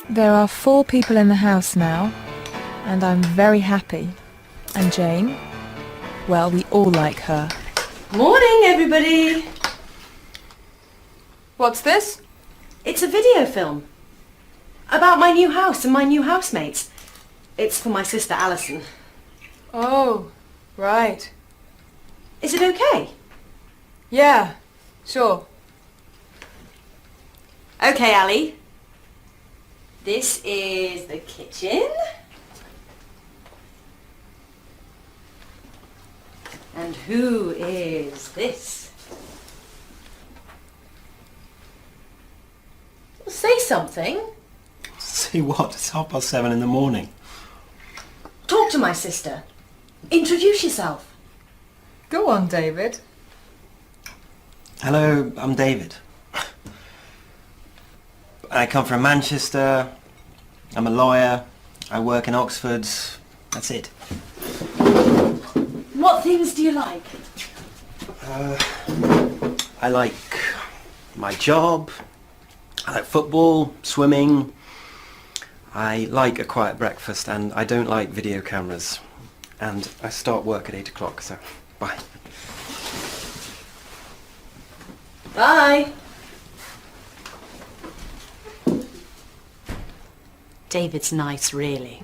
There are 4 people in the house now, and I'm very happy. And Jane? Well, we all like her. Morning, everybody! What's this? It's a video film about my new house and my new housemates. It's for my sister Alison. Oh, right. Is it okay? Yeah, sure. Okay, Ali. This is the kitchen. And who is this? Say something. See what? It's 7:30 in the morning. Talk to my sister. Introduce yourself. Go on, David. Hello, I'm David. I come from Manchester. I'm a lawyer. I work in Oxford. That's it. What things do you like? I like my job. I like football, swimming. I like a quiet breakfast, and I don't like video cameras. And I start work at 8 o'clock, so bye. Bye. David's nice, really.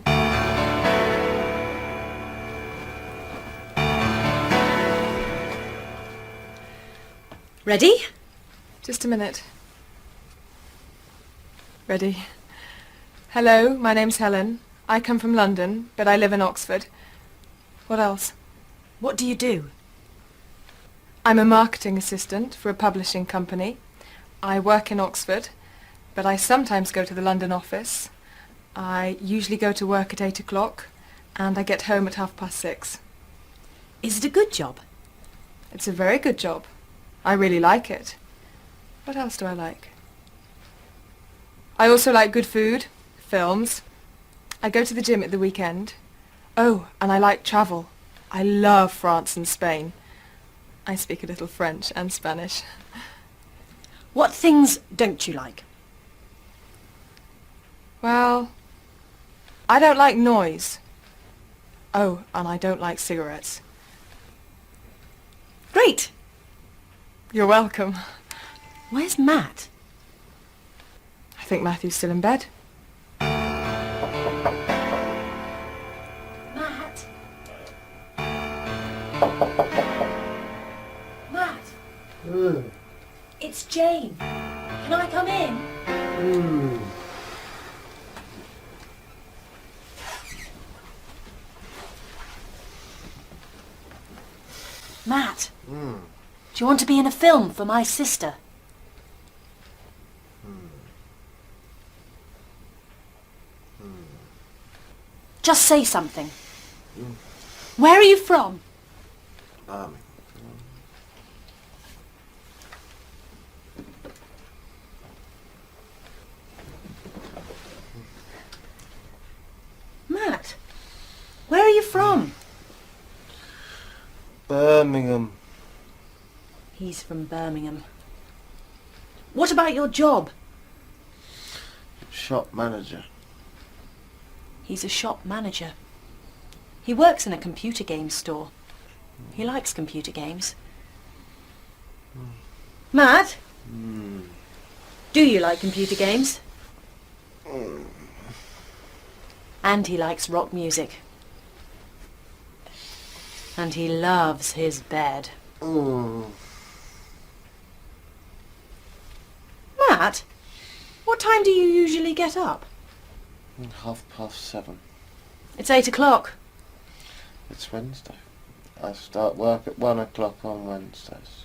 Ready? Just a minute. Ready. Hello, my name's Helen. I come from London, but I live in Oxford. What else? What do you do? I'm a marketing assistant for a publishing company. I work in Oxford, but I sometimes go to the London office. I usually go to work at 8 o'clock, and I get home at 6:30. Is it a good job? It's a very good job. I really like it. What else do I like? I also like good food, films. I go to the gym at the weekend. Oh, and I like travel. I love France and Spain. I speak a little French and Spanish. What things don't you like? Well, I don't like noise. Oh, and I don't like cigarettes. Great. You're welcome. Where's Matt? I think Matthew's still in bed. Matt? Matt? It's Jane. Can I come in? Matt? Do you want to be in a film for my sister? Just say something. Where are you from? Birmingham. Matt, where are you from? Birmingham. He's from Birmingham. What about your job? Shop manager. He's a shop manager. He works in a computer games store. He likes computer games. Matt? Do you like computer games? And he likes rock music. And he loves his bed. Matt, what time do you usually get up? 7:30. It's 8 o'clock. It's Wednesday. I start work at 1 o'clock on Wednesdays.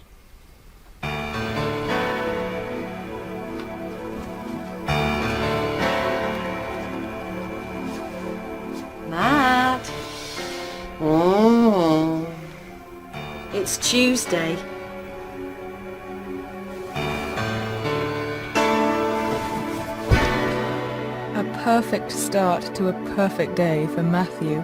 Matt, it's Tuesday. A perfect start to a perfect day for Matthew.